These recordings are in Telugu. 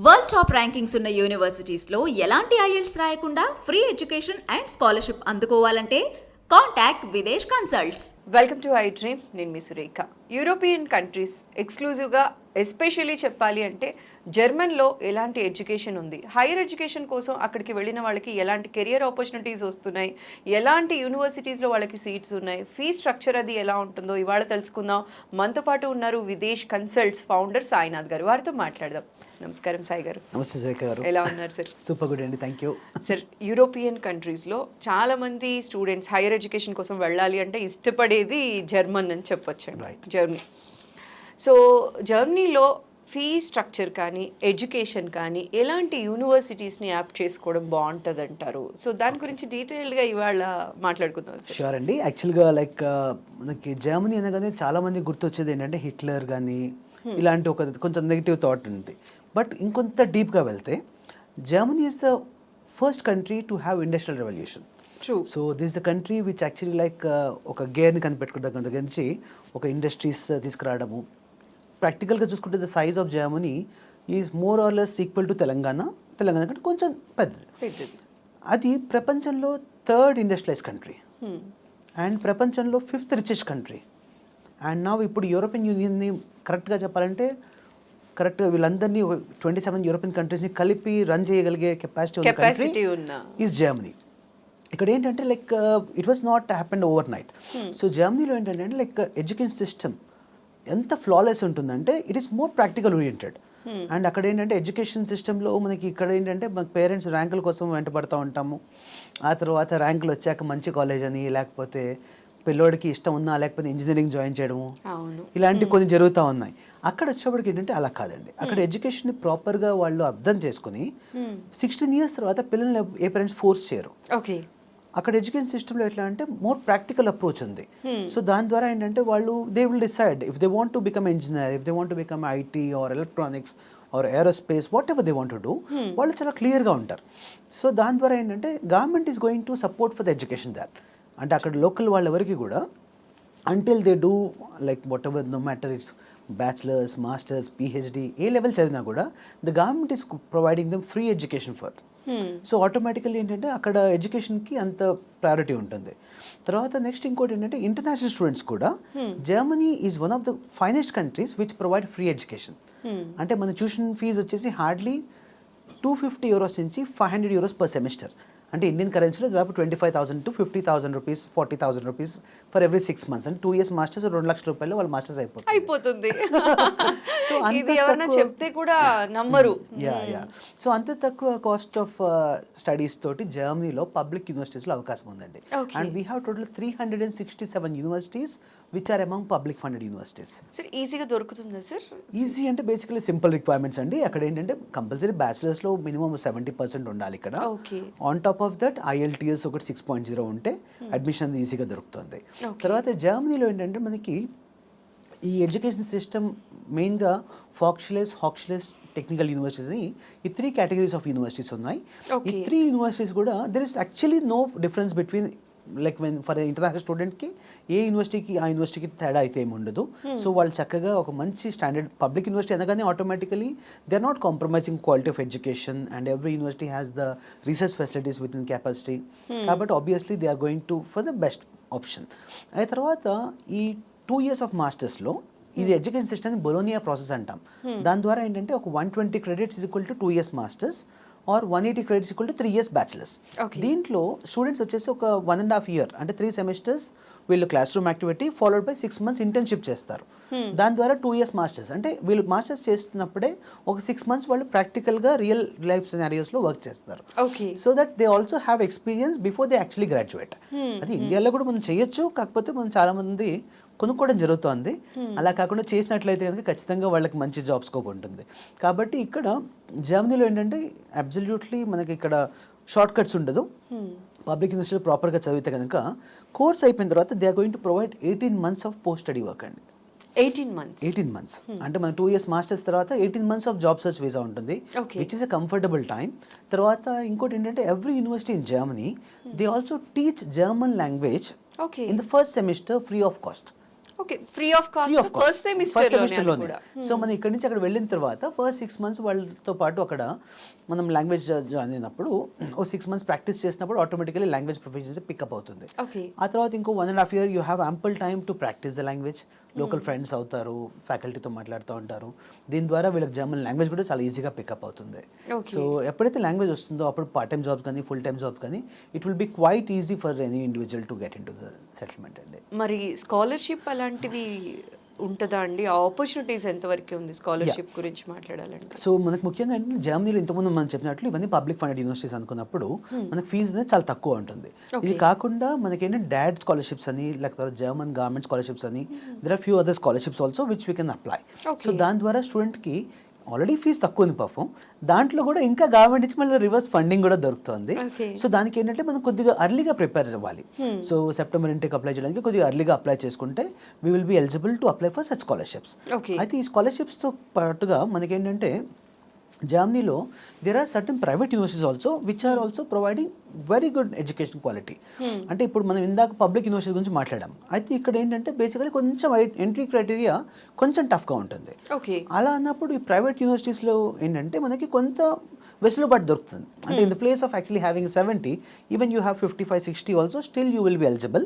వరల్డ్ టాప్ ర్యాంకింగ్స్ ఉన్న యూనివర్సిటీస్ లో ఎలాంటి ఐఎల్స్ రాయకుండా ఫ్రీ ఎడ్యుకేషన్ అండ్ స్కాలర్షిప్ అందుకోవాలంటే contact Videsh consults. Welcome to I dream. నేను మీ సురేఖ. యూరోపియన్ కంట్రీస్ ఎక్స్క్లూజివ్గా ఎస్పెషల్లీ చెప్పాలి అంటే జర్మన్లో ఎలాంటి ఎడ్యుకేషన్ ఉంది, హైయర్ ఎడ్యుకేషన్ కోసం అక్కడికి వెళ్ళిన వాళ్ళకి ఎలాంటి కెరియర్ ఆపర్చునిటీస్ వస్తున్నాయి, ఎలాంటి యూనివర్సిటీస్లో వాళ్ళకి సీట్స్ ఉన్నాయి, ఫీ స్ట్రక్చర్ అది ఎలా ఉంటుందో ఇవాళ తెలుసుకుందాం. మనతో పాటు ఉన్నారు విదేశ్ కన్సల్ట్స్ ఫౌండర్ సాయినాథ్ గారు. వారితో మాట్లాడదాం. నమస్కారం సాయి గారు. నమస్తే సురేఖ గారు. ఎలా ఉన్నారు సార్? సూపర్ గుడ్ అండి, థ్యాంక్ యూ. సార్, యూరోపియన్ కంట్రీస్లో చాలా మంది స్టూడెంట్స్ హైయర్ ఎడ్యుకేషన్ కోసం వెళ్ళాలి అంటే ఇష్టపడేది జర్మన్ అని చెప్పొచ్చు. జర్మనీ. సో జర్మనీలో ఫీ స్ట్రక్చర్ కానీ ఎడ్యుకేషన్ కానీ ఎలాంటి యూనివర్సిటీస్ని యాప్ చేసుకోవడం బాగుంటుంది అంటారు? సో దాని గురించి డీటెయిల్డ్గా ఇవాళ మాట్లాడుకుందాం. షూర్ అండి. యాక్చువల్గా లైక్ మనకి జర్మనీ అనగానే చాలా మంది గుర్తొచ్చేది ఏంటంటే హిట్లర్ కానీ ఇలాంటి ఒక కొంచెం నెగిటివ్ థాట్ ఉంది. బట్ ఇంకొంత డీప్గా వెళ్తే Germany is the first country to have industrial revolution. So this the country which actually like ఒక గేర్ని కనిపెట్టుకున్న దగ్గర నుంచి ఒక ఇండస్ట్రీస్ తీసుకురావడము. ప్రాక్టికల్గా చూసుకుంటే the size of Germany is more or less equal to Telangana కంటే కొంచెం పెద్దది. అది ప్రపంచంలో థర్డ్ ఇండస్ట్రియలైజ్ కంట్రీ అండ్ ప్రపంచంలో ఫిఫ్త్ రిచెస్ట్ కంట్రీ. అండ్ నా ఇప్పుడు యూరోపియన్ యూనియన్ని కరెక్ట్గా చెప్పాలంటే కరెక్ట్గా వీళ్ళందరినీ 27 యూరోపియన్ కంట్రీస్ని కలిపి రన్ చేయగలిగే కెపాసిటీ ఈజ్ జర్మనీ. ఇక్కడ ఏంటంటే like it was not happened over night. So జర్మనీలో ఏంటంటే లైక్ ఎడ్యుకేషన్ సిస్టమ్ ఎంత ఫ్లాలెస్ ఉంటుందంటే it is more practical oriented. And అక్కడ ఏంటంటే ఎడ్యుకేషన్ సిస్టంలో మనకి ఇక్కడ ఏంటంటే మన పేరెంట్స్ ర్యాంకుల కోసం వెంటబడుతూ ఉంటాము. ఆ తర్వాత ర్యాంకులు వచ్చాక మంచి కాలేజ్ అని, లేకపోతే పిల్లోడికి ఇష్టం ఉన్నా లేకపోతే ఇంజనీరింగ్ జాయిన్ చేయడము, ఇలాంటివి కొన్ని జరుగుతూ ఉన్నాయి. అక్కడ వచ్చేప్పటికి ఏంటంటే అలా కాదండి. అక్కడ ఎడ్యుకేషన్ ప్రాపర్గా వాళ్ళు అర్థం చేసుకుని 16 years తర్వాత పిల్లల్ని ఏ పేరెంట్స్ ఫోర్స్ చేయరు. అక్కడ ఎడ్యుకేషన్ సిస్టంలో ఎట్లా అంటే మోర్ ప్రాక్టికల్ అప్రోచ్ ఉంది. సో దాని ద్వారా ఏంటంటే వాళ్ళు they will decide if they want to become engineer, if they want to become IT or electronics or aerospace, whatever they want to do, వాళ్ళు చాలా క్లియర్గా ఉంటారు. సో దాని ద్వారా ఏంటంటే government is going to support for the education that. అంటే అక్కడ లోకల్ వాళ్ళెవరికి కూడా until they do like whatever no matter it's bachelors, masters, PhD ఏ లెవెల్ చదివినా కూడా the government is providing them free education for. So automatically ఏంటంటే అక్కడ ఎడ్యుకేషన్కి అంత ప్రయారిటీ ఉంటుంది. తర్వాత నెక్స్ట్ ఇంకోటి ఏంటంటే ఇంటర్నేషనల్ స్టూడెంట్స్ కూడా Germany is one of the finest countries which provide free education. అంటే మన ట్యూషన్ ఫీజు వచ్చేసి హార్డ్లీ 250 euros నుంచి 500 euros పర్ సెమిస్టర్. అంటే ఇండియన్ కరెన్సీలో దాదాపు 25,000 to 50,000 rupees, 40,000 rupees for every 6 months. అంటే 2 years మాస్టర్స్ 2 లక్షల రూపాయలు వాళ్ళు మాస్టర్స్ అయిపోతుంది. సో చెప్తే కూడా నమ్మరు. సో అంత తక్కువ కాస్ట్ ఆఫ్ స్టడీస్ తోటి జర్మనీలో పబ్లిక్ యూనివర్సిటీస్లో అవకాశం ఉందండి. And we have total 367 universities which are among public funded universities. Sir ఈజీగా దొరుకుతుందా సార్? ఈజీ అంటే బేసికలీ సింపుల్ రిక్వైర్మెంట్స్ అండి. అక్కడ ఏంటంటే కంపల్సరీ బ్యాచిలర్స్లో మినిమం 70% ఉండాలి ఇక్కడ. On top of that IELTS ఒకటి 6.0 ఉంటే అడ్మిషన్ ఈజీగా దొరుకుతుంది. తర్వాత జర్మనీలో ఏంటంటే మనకి ఈ ఎడ్యుకేషన్ సిస్టమ్ మెయిన్గా హాక్స్లెస్ టెక్నికల్ యూనివర్సిటీస్ అని ఈ 3 categories ఆఫ్ యూనివర్సిటీస్ ఉన్నాయి. ఈ 3 యూనివర్సిటీస్ కూడా there is actually no difference between like when for international స్టూడెంట్కి ఏ యూనివర్సిటీకి ఆ యూనివర్సిటీకి తేడా అయితే ఏమి ఉండదు. సో వాళ్ళు చక్కగా ఒక మంచి స్టాండర్డ్ పబ్లిక్ యూనివర్సిటీ అనగానే automatically they are not compromising quality of education and every university has the research facilities with in capacity. కాబట్టి obviously they are going to for the best option. ఆ తర్వాత ఈ 2 years ఆఫ్ మాస్టర్స్లో ఇది ఎడ్యుకేషన్ సిస్టమ్ బొలోనియా ప్రాసెస్ అంటాం. దాని ద్వారా ఏంటంటే ఒక 120 credits equal to 2 years masters or 180 credits equal to 3 years bachelors. దీంట్లో స్టూడెంట్స్ వచ్చేసి ఒక 1.5 year అంటే 3 semesters వీళ్ళు class room activity followed by 6 months internship చేస్తారు. దాని ద్వారా 2 years మాస్టర్స్. అంటే వీళ్ళు మాస్టర్స్ చేస్తున్నప్పుడే ఒక 6 months వాళ్ళు ప్రాక్టికల్గా రియల్ లైఫ్ సినారియోస్లో వర్క్ చేస్తారు. So that they also have experience before they actually graduate. అది ఇండియాలో కూడా మనం చేయొచ్చు, కాకపోతే మనం చాలా మంది కొనుక్కోవడం జరుగుతుంది. అలా కాకుండా చేసినట్లయితే కనుక ఖచ్చితంగా వాళ్ళకి మంచి జాబ్ స్కోప్ ఉంటుంది. కాబట్టి ఇక్కడ జర్మనీలో ఏంటంటే అబ్సల్యూట్లీ మనకి ఇక్కడ షార్ట్ కట్స్ ఉండదు. పబ్లిక్ యూనివర్సిటీ ప్రాపర్గా చదివితే కనుక కోర్స్ అయిపోయిన తర్వాత they are going to provide 18 months of post study work అండి. 18 months అంటే మన 2 years మాస్టర్స్ తర్వాత 18 months of job search visa ఉంటుంది, which is a comfortable time. తర్వాత ఇంకోటి ఏంటంటే every university in Germany they also teach German language in the first semester free of cost. Okay, free of cost first semester లోనే కూడా. సో మనం ఇక్కడ నుంచి అక్కడ వెళ్ళిన తర్వాత ఫస్ట్ 6 months వాళ్ళతో పాటు అక్కడ మనం లాంగ్వేజ్ జాయిన్ అయినప్పుడు ఓ 6 months ప్రాక్టీస్ చేసినప్పుడు ఆటోమేటికలీ లాంగ్వేజ్ ప్రొఫిషియన్సీ పికప్ అవుతుంది. ఓకే, ఆ తర్వాత ఇంకో 1.5 year you have ample time to practice the language. Local friends అవుతారు, ఫ్యాకల్టీతో మాట్లాడుతూ ఉంటారు. దీని ద్వారా వీళ్ళకి జర్మన్ లాంగ్వేజ్ కూడా చాలా ఈజీగా పికప్ అవుతుంది. సో ఎప్పుడైతే లాంగ్వేజ్ వస్తుందో అప్పుడు పార్ట్ టైం జాబ్స్ కానీ ఫుల్ టైం జాబ్ కానీ it will be quiet easy for any individual to get in to the settlement అండి. మరి స్కాలర్షిప్ అలాంటివి ఉంటుందా అండి? ఆపర్చునిటీస్ ఎంతవరకు ఉంది స్కాలర్షిప్ గురించి మాట్లాడాలంటే? సో మనకు ముఖ్యంగా ఏంటంటే జర్మనీలో ఇంతకుముందు మనం చెప్పినట్లు ఇవన్నీ పబ్లిక్ ఫండెడ్ యూనివర్సిటీస్ అనుకున్నప్పుడు మనకు ఫీజు అనేది చాలా తక్కువ ఉంటుంది. ఇది కాకుండా మనకి ఏంటంటే డాడ్ స్కాలర్షిప్స్ అని లేకపోతే జర్మన్ గవర్నమెంట్ స్కాలర్షిప్స్ అని there are few other scholarships also which we can apply. So దాని ద్వారా స్టూడెంట్కి ఆల్రెడీ ఫీజు తక్కువ ఉంది పాపం, దాంట్లో కూడా ఇంకా గవర్నమెంట్ ఇచ్చి మళ్ళీ రివర్స్ ఫండింగ్ కూడా దొరుకుతుంది. సో దానికి ఏంటంటే మనం కొద్దిగా అర్లీగా ప్రిపేర్ అవ్వాలి. సో సెప్టెంబర్ ఇంటికి అప్లై చేయడానికి కొద్దిగా అర్లీగా అప్లై చేసుకుంటే we will be eligible to apply for such scholarships. అయితే ఈ స్కాలర్షిప్స్తో పాటుగా మనకేంటంటే జర్మనీలో there are certain private universities also which are also providing very good education quality. అంటే ఇప్పుడు మనం ఇందాక పబ్లిక్ యూనివర్సిటీ గురించి మాట్లాడాం. అయితే ఇక్కడ ఏంటంటే బేసికలీ కొంచెం ఎంట్రీ క్రైటీరియా కొంచెం టఫ్గా ఉంటుంది. అలా అన్నప్పుడు ఈ ప్రైవేట్ యూనివర్సిటీస్లో ఏంటంటే మనకి కొంత వెసులుబాటు దొరుకుతుంది. అంటే in the place of actually having 70 even you have 55-60 also still you will be eligible.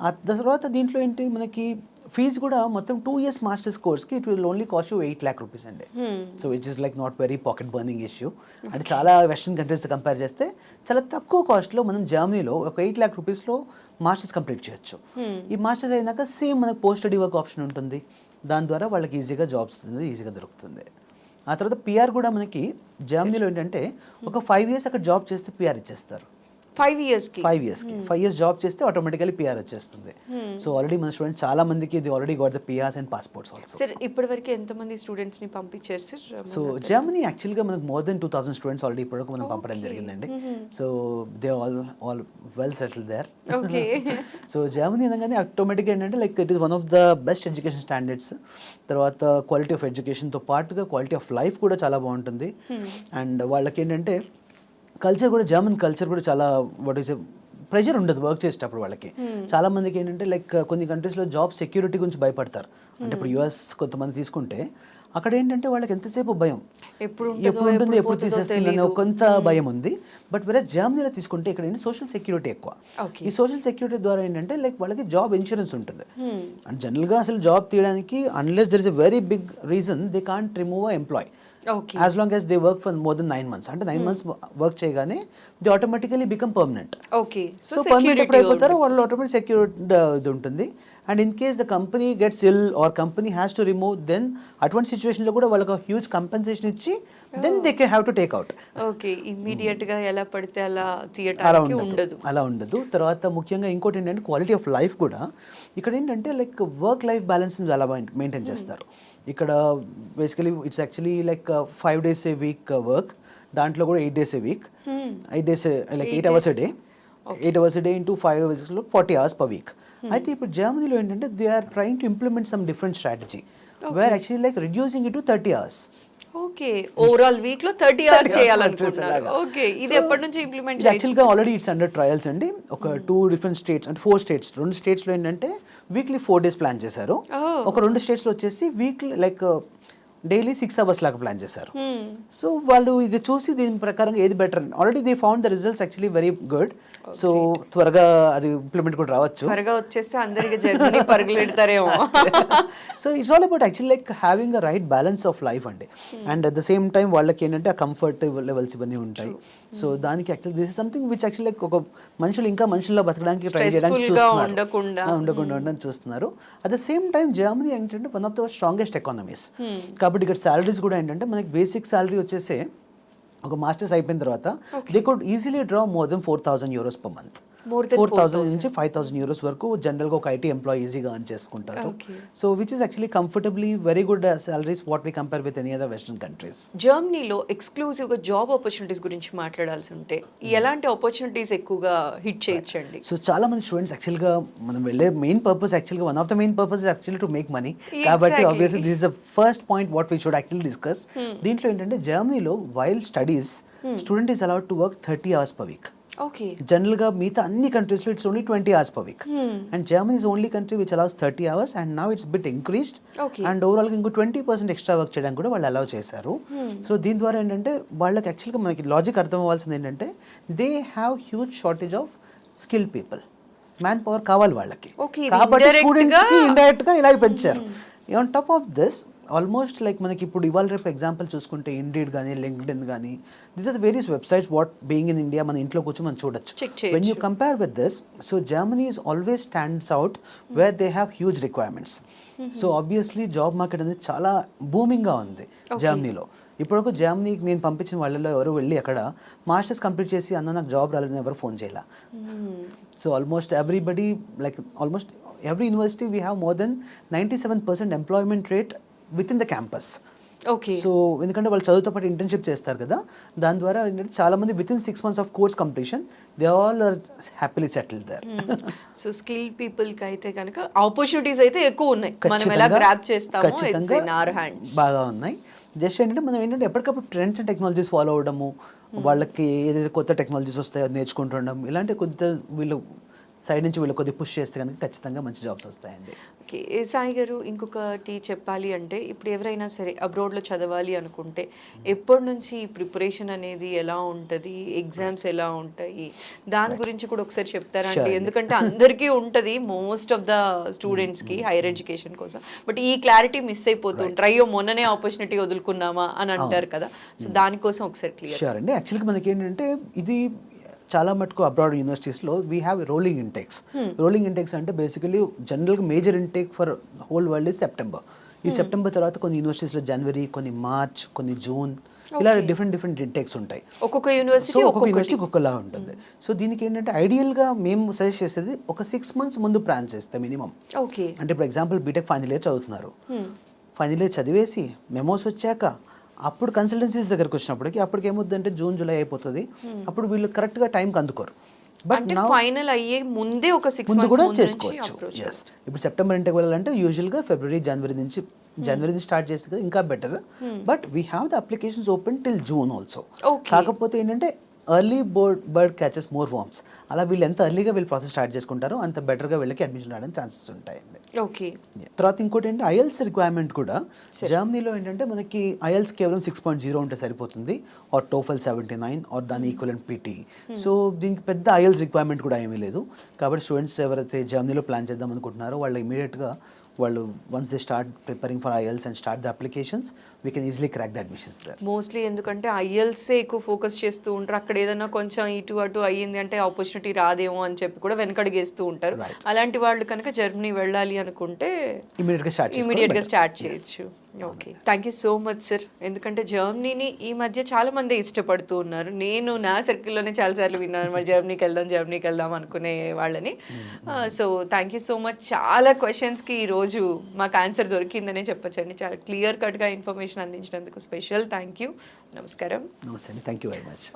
ఆ తర్వాత దీంట్లో ఏంటి మనకి ఫీజు కూడా మొత్తం 2 years మాస్టర్స్ కోర్స్కి it will only cost you 8 lakh rupees అండి. So it is like not very pocket burning issue. అంటే చాలా వెస్టర్న్ కంట్రీస్ కంపేర్ చేస్తే చాలా తక్కువ కాస్ట్లో మనం జర్మనీలో ఒక 8 lakh rupeesలో మాస్టర్స్ కంప్లీట్ చేయొచ్చు. ఈ మాస్టర్స్ అయినాక సేమ్ మనకు పోస్ట్ స్టడీ వర్క్ ఆప్షన్ ఉంటుంది. దాని ద్వారా వాళ్ళకి ఈజీగా జాబ్స్ ఈజీగా దొరుకుతుంది. ఆ తర్వాత పిఆర్ కూడా మనకి జర్మనీలో ఏంటంటే ఒక 5 years అక్కడ జాబ్ చేస్తే పిఆర్ ఇచ్చేస్తారు. 5 yearsకి 5 years జాబ్ చేస్తే ఆటోమేటికలీ పిఆర్ వచ్చేస్తుంది. సో ఆల్రెడీ మన స్టూడెంట్స్ చాలా మందికి ఇది already got the PRs and passports also. Sir ఇప్పటివరకు ఎంతమంది స్టూడెంట్స్ ని పంపించారు సార్? సో జర్మనీ యాక్చువల్గా మనకు మోర్ దెన్ 2000 స్టూడెంట్స్ ఆల్రెడీ ఇప్పటివరకు మనం పంపడం జరిగిందండి. So they all well settle there. So Germany అనగానే ఆటోమేటిక్గా ఏంటంటే like it is one of the best education standards. తర్వాత క్వాలిటీ ఆఫ్ ఎడ్యుకేషన్తో పాటుగా క్వాలిటీ ఆఫ్ లైఫ్ కూడా చాలా బాగుంటుంది. అండ్ వాళ్ళకి ఏంటంటే కల్చర్ కూడా జర్మన్ కల్చర్ కూడా చాలా వాట్ ఈస్ ప్రెషర్ ఉండదు వర్క్ చేసేటప్పుడు వాళ్ళకి. చాలా మందికి ఏంటంటే లైక్ కొన్ని కంట్రీస్లో జాబ్ సెక్యూరిటీ గురించి భయపడతారు. అంటే ఇప్పుడు యుఎస్ కొంతమంది తీసుకుంటే అక్కడ ఏంటంటే వాళ్ళకి ఎంతసేపు భయం, ఎప్పుడు ఉంటుంది ఎప్పుడు తీసేస్తుంది కొంత భయం ఉంది. బట్ వేరే జర్మనీలో తీసుకుంటే ఇక్కడ ఏంటి సోషల్ సెక్యూరిటీ ఎక్కువ. ఈ సోషల్ సెక్యూరిటీ ద్వారా ఏంటంటే లైక్ వాళ్ళకి జాబ్ ఇన్సూరెన్స్ ఉంటుంది. అండ్ జనరల్గా అసలు జాబ్ తీయడానికి unless there is a very big reason they can't remove a employee as long as they work for more than 9 months. అంటే 9 months వర్క్ చేయగానే they automatically become permanent. So permanent ఎప్పుడు అయిపోతారో వాళ్ళు ఆటోమేటిక్ సెక్యూరిటీ ఇది ఉంటుంది. And in case the company gets ill or company has to remove then అటువంటి సిచ్యువేషన్లో కూడా వాళ్ళకి హ్యూజ్ కంపెన్సేషన్ ఇచ్చి then they can have to take out. Okay, immediate గా ఎలా పడితే అలా తీయటానికి ఉండదు, అలా ఉండదు. తర్వాత ముఖ్యంగా ఇంకోటి ఏంటంటే క్వాలిటీ ఆఫ్ లైఫ్ కూడా ఇక్కడ ఏంటంటే లైక్ వర్క్ లైఫ్ బ్యాలెన్స్ చాలా మెయింటైన్ చేస్తారు. ఇక్కడ basically it's actually like 5 days a week work, దాంట్లో కూడా 8 days a week, 8 days like 8 hours a day, 8 hours a day into 5 hours 40 hours per week. అయితే ఇప్పుడు జర్మనీలో ఏంటంటే they are trying to implement some different strategy where actually like reducing it to 30 hours. Okay, overall week లో 30 hours చేయాలనుకుంటున్నారు. ఓకే, ఇది ఎప్పటి నుంచి ఇంప్లిమెంట్ యాక్చువల్గా ఆల్రెడీ ఇట్స్ అండర్ ట్రయల్స్ అండి. ఒక 2 different స్టేట్స్ అంటే 4 states, 2 స్టేట్స్లో ఏంటంటే వీక్లీ 4 days ప్లాన్ చేశారు. ఒక 2 స్టేట్స్లో వచ్చేసి వీక్లీ లైక్ డైలీ 6 hours లాగా ప్లాన్ చేశారు. సో వాళ్ళు ఇది చూసి దీని ప్రకారం ఏది better already they found the results actually very good. So త్వరగా అది ఇంప్లిమెంట్ కూడా రావచ్చు. త్వరగా వచ్చేస్తే అందరికి జర్మనీ పరుగులెడతారేమో. So it's all about actually like having a right balance of life అండి. And at the same time వాళ్ళకి ఏంటంటే ఆ కంఫర్ట్ లెవెల్స్ ఇవన్నీ ఉంటాయి. సో దానికి actually this is something which actually like ఒక మనుషులు ఇంకా మనుషుల్లో బతకడానికి ట్రై చేయడానికి ఉండకుండా చూస్తున్నారు. At the same time Germany ఏంటంటే one of the strongest economies. కాబట్టి ఇక్కడ సాలరీస్ కూడా ఏంటంటే మనకి బేసిక్ సాలరీ వచ్చేసి ఒక మాస్టర్స్ అయిపోయిన తర్వాత they could easily draw more than 4,000 euros per month. 4,000 నుంచి 5,000 euros వరకు జనరల్గా ఒక ఐటీ ఎంప్లాయీ ఈజీగా అర్న్ చేసుకుంటారు. So which is actually comfortably very good salaries what we compare with any other western countries. జర్మనీలో ఎక్స్క్లూజివ్ గా జాబ్ ఆపర్చునిటీస్ గురించి మాట్లాడాల్సి ఉంటే ఎలాంటి ఆపర్చునిటీస్ ఎక్కువగా హిట్ చేయొచ్చండి? సో చాలా మంది స్టూడెంట్స్ యాక్చువల్గా మనం వెళ్ళే మెయిన్ పర్పస్ యాక్చువల్గా one of the main purpose actually to make money. కాబట్టి obviously this is the first point what we should actually discuss. దీంట్లో ఏంటంటే జర్మనీలో while studies student is allowed to work 30 hours per week. Okay. జనరల్గా మిగతా అన్ని కంట్రీస్లో it's only 20 hours per week. And Germany is only country which allows 30 hours and now it's bit increased. Okay. And ఓవరాల్గా ఇంకో 20% ఎక్స్ట్రా వర్క్ చేయడానికి కూడా వాళ్ళు అలౌ చేశారు. సో దీని ద్వారా ఏంటంటే వాళ్ళకి యాక్చువల్గా మనకి లాజిక్ అర్థం అవ్వాల్సింది ఏంటంటే they have huge shortage of skill people, man power కావాలి వాళ్ళకి. Okay, ఇది కాబట్టి indirect స్టూడెంట్స్కి గా- ఇండైరెక్ట్గా ఇలా పెంచారు. On top of this almost like మనకి ఇప్పుడు ఇవాళ రేపు ఎగ్జాంపుల్ చూసుకుంటే ఇండీడ్ కానీ లింక్డ్ఇన్ కానీ these are the various websites what being in India మన ఇంట్లో కూర్చొని మనం చూడొచ్చు. Check చేయొచ్చు. When you compare with this, so Germany is always stands out where they have huge requirements. So obviously job market అనేది చాలా బూమింగ్గా ఉంది జర్మనీలో. ఇప్పుడు జర్మనీకి నేను పంపించిన వాళ్ళలో ఎవరు వెళ్ళి అక్కడ మాస్టర్స్ కంప్లీట్ చేసి అన్న నాకు జాబ్ రాలేదని ఎవరు ఫోన్ చేయాల. So almost everybody like almost every university we have more than 97% employment rate with in the campus. Okay. So ఎందుకంటే వాళ్ళు చదువుతో పాటు ఇంటర్న్షిప్ చేస్తారు కదా, దాని ద్వారా ఏంటంటే చాలా మంది with in 6 months of course completion they all are happily settled there. So skill people కి అయితే కనుక ఆపర్చునిటీస్ అయితే ఎక్కువ ఉన్నాయి, మనం ఎలా గ్రాబ్ చేస్తామో ఇట్స్ ఇన్ అవర్ హ్యాండ్స్. బాగా ఉన్నాయి. జస్ట్ ఏంటంటే మనం ఏంటంటే ఎప్పటికప్పుడు ట్రెండ్స్ అండ్ టెక్నాలజీస్ ఫాలో అవడము, వాళ్ళకి ఏదైతే కొత్త టెక్నాలజీస్ వస్తాయో అది నేర్చుకుంటుండడం, ఇలాంటి కొద్ది వీళ్ళు సైడ్ నుంచి వీళ్ళు కొద్దిగా పుష్ చేస్తే కనుక ఖచ్చితంగా మంచి జాబ్స్ వస్తాయండి. ఓకే. సాయి గారు, ఇంకొకటి చెప్పాలి అంటే ఇప్పుడు ఎవరైనా సరే అబ్రాడ్లో చదవాలి అనుకుంటే ఎప్పటి నుంచి ప్రిపరేషన్ అనేది ఎలా ఉంటుంది, ఎగ్జామ్స్ ఎలా ఉంటాయి, దాని గురించి కూడా ఒకసారి చెప్తారా అంటే, ఎందుకంటే అందరికీ ఉంటుంది మోస్ట్ ఆఫ్ ద స్టూడెంట్స్కి హైయర్ ఎడ్యుకేషన్ కోసం, బట్ ఈ క్లారిటీ మిస్ అయిపోతూ ఉంటారు. అయ్యో మొన్ననే ఆపర్చునిటీ వదులుకున్నామా అని అంటారు కదా, సో దానికోసం ఒకసారి క్లియర్. షూర్ అండి. యాక్చువల్గా మనకి ఏంటంటే ఇది చాలా మటుకు అబ్రాడ్ యూనివర్సిటీస్లో we have rolling intakes. Rolling intakes అంటే బేసికలీ జనరల్గా major intake for whole world is September. ఈ సెప్టెంబర్ తర్వాత కొన్ని యూనివర్సిటీస్లో జనవరి, కొన్ని మార్చ్, కొన్ని జూన్, ఇలా డిఫరెంట్ ఇంటేక్స్ ఉంటాయి. ఒక్కొక్క యూనివర్సిటీ ఒక్కొక్కలా ఉంటుంది. సో దీనికి ఏంటంటే ఐడియల్గా మేము సజెస్ట్ చేసేది ఒక 6 months ముందు ప్లాన్ చేస్తే మినిమం. ఓకే. అంటే ఇప్పుడు ఎగ్జాంపుల్ బీటెక్ ఫైనల్ ఇయర్ చదువుతున్నారు, ఫైనల్ ఇయర్ చదివేసి మెమోస్ వచ్చాక అప్పుడు కన్సల్టెన్సీస్ దగ్గరకు వచ్చినప్పటికి అప్పటికి ఏమవుతుందంటే జూన్ జూలై అయిపోతుంది. అప్పుడు వీళ్ళు కరెక్ట్గా టైంకి అందుకోరు. బట్ ఫైనల్ అయ్యే ముందే ఒక 6 ముందు months కూడా ముందు చేసుకోవచ్చు. ఎస్, ఇప్పుడు సెప్టెంబర్ ఇంటికి వెళ్ళాలంటే యూజువల్గా జనవరి నుంచి స్టార్ట్ చేస్తే కదా ఇంకా better. But we have the applications open till June also. కాకపోతే ఏంటంటే early bird catches more worms. అలా వీళ్ళు ఎంత ఎర్లీగా వీళ్ళు ప్రాసెస్ స్టార్ట్ చేసుకుంటారో అంత బెటర్గా వీళ్ళకి అడ్మిషన్ రావడానికి ఛాన్సెస్ ఉంటాయండి. ఓకే. తర్వాత ఇంకోటి ఏంటంటే ఐఎల్స్ రిక్వైర్మెంట్ కూడా జర్మనీలో ఏంటంటే మనకి ఐఎల్స్ కేవలం 6.0 ఉంటే సరిపోతుంది, ఆర్ టోఫెల్ 79 ఆర్ దాని ఈక్వలెంట్ పీటీ. సో దీనికి పెద్ద ఐఎల్స్ రిక్వైర్మెంట్ కూడా ఏమీ లేదు. కాబట్టి స్టూడెంట్స్ ఎవరైతే జర్మనీలో ప్లాన్ చేద్దాం అనుకుంటున్నారో వాళ్ళు ఇమీడియట్గా వాళ్ళు once they start preparing for IELTS and start the applications we can easily crack the admissions there. Mostly ఎందుకంటే ఐఎల్సే ఎక్కువ ఫోకస్ చేస్తూ ఉంటారు. అక్కడ ఏదైనా కొంచెం ఇటు అటు అయ్యింది అంటే ఆపర్చునిటీ రాదేమో అని చెప్పి కూడా వెనకడిగేస్తూ ఉంటారు. అలాంటి వాళ్ళు కనుక జర్మనీ వెళ్ళాలి అనుకుంటే ఇమీడియట్గా స్టార్ట్ చేయొచ్చు. Okay. Thank you so much sir. ఎందుకంటే జర్మనీని ఈ మధ్య చాలా మంది ఇష్టపడుతూ ఉన్నారు. నేను నా సర్కిల్లోనే చాలాసార్లు విన్నాను, మరి జర్మనీకి వెళ్దాం అనుకునే వాళ్ళని. So thank you so much. చాలా క్వశ్చన్స్కి ఈరోజు మాకు ఆన్సర్ దొరికిందనే చెప్పొచ్చండి. చాలా క్లియర్ కట్గా ఇన్ఫర్మేషన్ అందించినందుకు స్పెషల్ థ్యాంక్ యూ. నమస్కారం. నమస్తే అండి. Thank you very much.